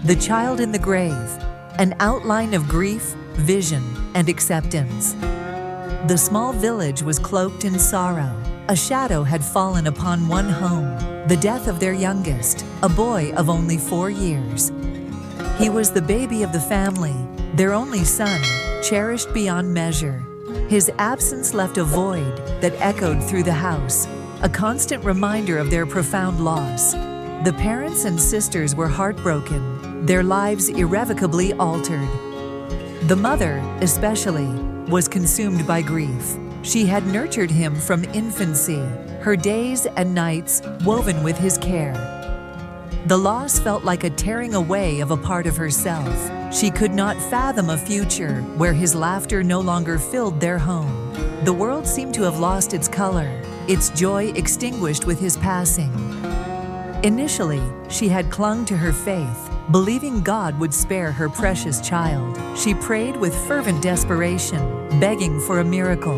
The Child in the Grave, an outline of grief, vision, and acceptance. The small village was cloaked in sorrow. A shadow had fallen upon one home, the death of their youngest, a boy of only 4 years. He was the baby of the family, their only son, cherished beyond measure. His absence left a void that echoed through the house, a constant reminder of their profound loss. The parents and sisters were heartbroken, their lives irrevocably altered. The mother, especially, was consumed by grief. She had nurtured him from infancy, her days and nights woven with his care. The loss felt like a tearing away of a part of herself. She could not fathom a future where his laughter no longer filled their home. The world seemed to have lost its color, its joy extinguished with his passing. Initially, she had clung to her faith, believing God would spare her precious child. She prayed with fervent desperation, begging for a miracle.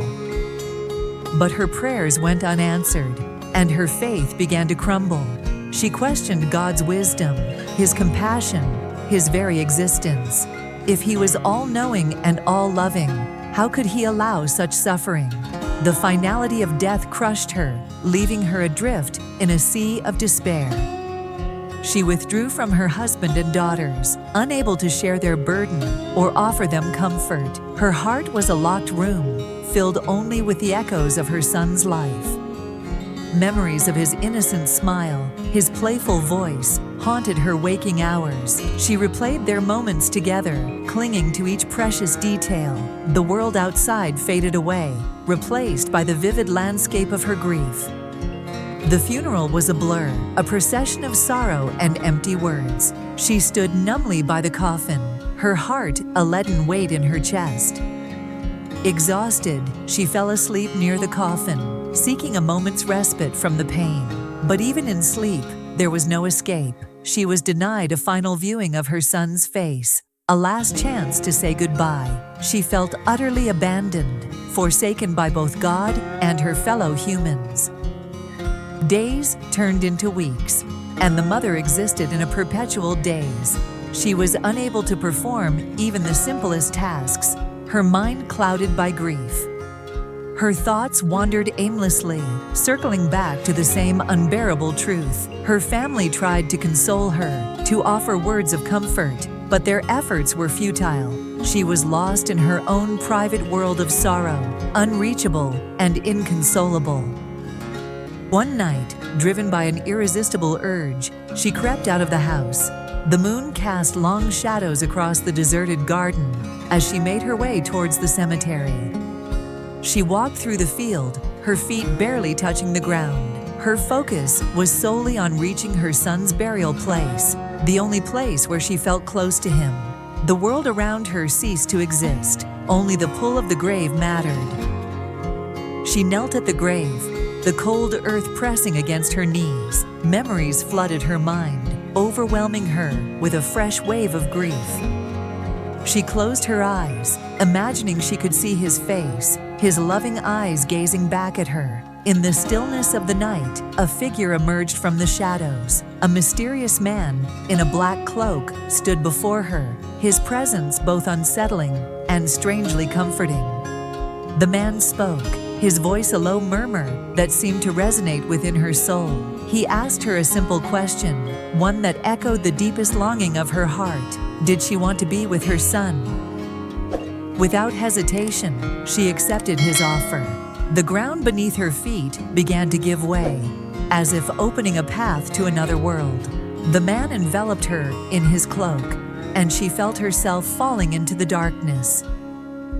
But her prayers went unanswered, and her faith began to crumble. She questioned God's wisdom, His compassion, His very existence. If He was all-knowing and all-loving, how could He allow such suffering? The finality of death crushed her, leaving her adrift in a sea of despair. She withdrew from her husband and daughters, unable to share their burden or offer them comfort. Her heart was a locked room, filled only with the echoes of her son's life. Memories of his innocent smile, his playful voice, haunted her waking hours. She replayed their moments together, clinging to each precious detail. The world outside faded away, replaced by the vivid landscape of her grief. The funeral was a blur, a procession of sorrow and empty words. She stood numbly by the coffin, her heart a leaden weight in her chest. Exhausted, she fell asleep near the coffin, seeking a moment's respite from the pain. But even in sleep, there was no escape. She was denied a final viewing of her son's face, a last chance to say goodbye. She felt utterly abandoned, forsaken by both God and her fellow humans. Days turned into weeks, and the mother existed in a perpetual daze. She was unable to perform even the simplest tasks, her mind clouded by grief. Her thoughts wandered aimlessly, circling back to the same unbearable truth. Her family tried to console her, to offer words of comfort, but their efforts were futile. She was lost in her own private world of sorrow, unreachable and inconsolable. One night, driven by an irresistible urge, she crept out of the house. The moon cast long shadows across the deserted garden as she made her way towards the cemetery. She walked through the field, her feet barely touching the ground. Her focus was solely on reaching her son's burial place, the only place where she felt close to him. The world around her ceased to exist. Only the pull of the grave mattered. She knelt at the grave, the cold earth pressing against her knees. Memories flooded her mind, overwhelming her with a fresh wave of grief. She closed her eyes, imagining she could see his face, his loving eyes gazing back at her. In the stillness of the night, a figure emerged from the shadows. A mysterious man in a black cloak stood before her, his presence both unsettling and strangely comforting. The man spoke, his voice a low murmur that seemed to resonate within her soul. He asked her a simple question, one that echoed the deepest longing of her heart. Did she want to be with her son? Without hesitation, she accepted his offer. The ground beneath her feet began to give way, as if opening a path to another world. The man enveloped her in his cloak, and she felt herself falling into the darkness.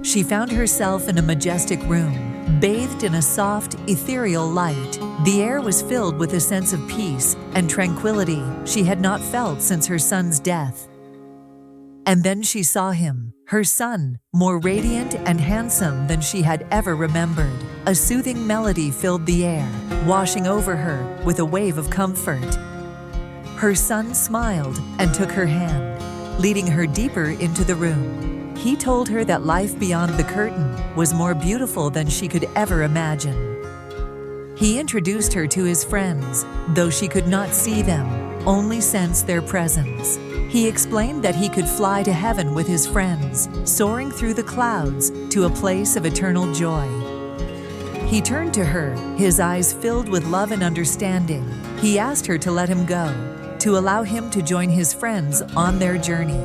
She found herself in a majestic room, bathed in a soft, ethereal light. The air was filled with a sense of peace and tranquility she had not felt since her son's death. And then she saw him, her son, more radiant and handsome than she had ever remembered. A soothing melody filled the air, washing over her with a wave of comfort. Her son smiled and took her hand, leading her deeper into the room. He told her that life beyond the curtain was more beautiful than she could ever imagine. He introduced her to his friends, though she could not see them, only sense their presence. He explained that he could fly to heaven with his friends, soaring through the clouds to a place of eternal joy. He turned to her, his eyes filled with love and understanding. He asked her to let him go, to allow him to join his friends on their journey.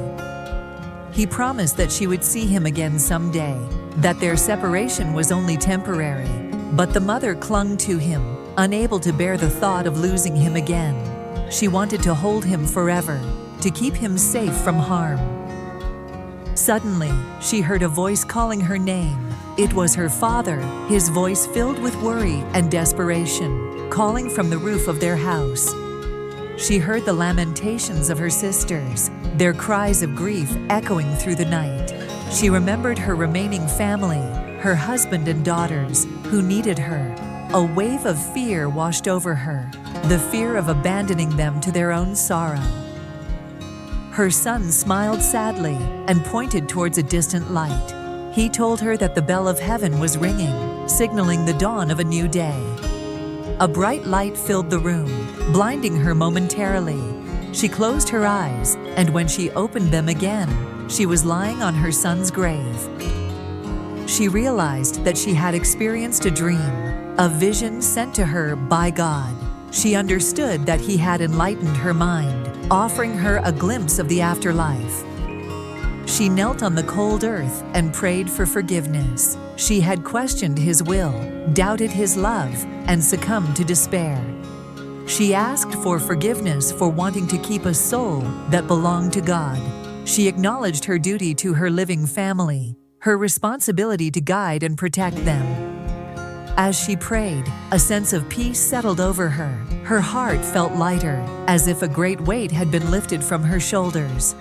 He promised that she would see him again someday, that their separation was only temporary. But the mother clung to him, unable to bear the thought of losing him again. She wanted to hold him forever, to keep him safe from harm. Suddenly, she heard a voice calling her name. It was her father, his voice filled with worry and desperation, calling from the roof of their house. She heard the lamentations of her sisters, their cries of grief echoing through the night. She remembered her remaining family, her husband and daughters, who needed her. A wave of fear washed over her, the fear of abandoning them to their own sorrow. Her son smiled sadly and pointed towards a distant light. He told her that the bell of heaven was ringing, signaling the dawn of a new day. A bright light filled the room, blinding her momentarily. She closed her eyes, and when she opened them again, she was lying on her son's grave. She realized that she had experienced a dream, a vision sent to her by God. She understood that He had enlightened her mind, offering her a glimpse of the afterlife. She knelt on the cold earth and prayed for forgiveness. She had questioned His will, doubted His love, and succumbed to despair. She asked for forgiveness for wanting to keep a soul that belonged to God. She acknowledged her duty to her living family, her responsibility to guide and protect them. As she prayed, a sense of peace settled over her. Her heart felt lighter, as if a great weight had been lifted from her shoulders.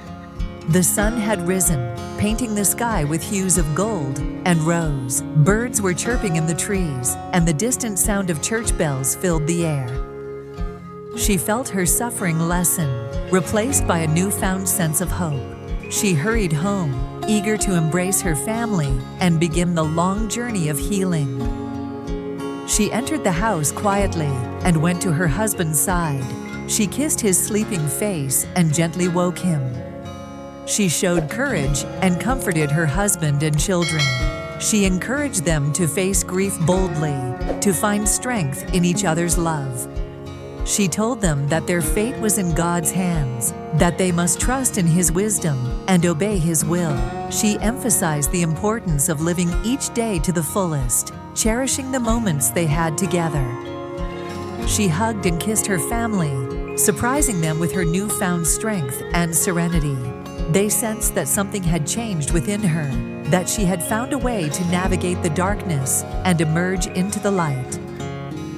The sun had risen, painting the sky with hues of gold and rose. Birds were chirping in the trees, and the distant sound of church bells filled the air. She felt her suffering lessen, replaced by a newfound sense of hope. She hurried home, eager to embrace her family and begin the long journey of healing. She entered the house quietly and went to her husband's side. She kissed his sleeping face and gently woke him. She showed courage and comforted her husband and children. She encouraged them to face grief boldly, to find strength in each other's love. She told them that their fate was in God's hands, that they must trust in His wisdom and obey His will. She emphasized the importance of living each day to the fullest, cherishing the moments they had together. She hugged and kissed her family, surprising them with her newfound strength and serenity. They sensed that something had changed within her, that she had found a way to navigate the darkness and emerge into the light.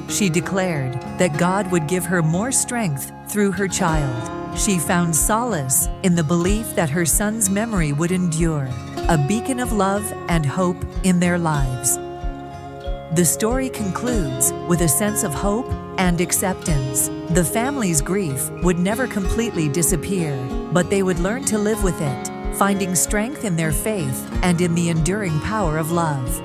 She declared that God would give her more strength through her child. She found solace in the belief that her son's memory would endure, a beacon of love and hope in their lives. The story concludes with a sense of hope and acceptance. The family's grief would never completely disappear, but they would learn to live with it, finding strength in their faith and in the enduring power of love.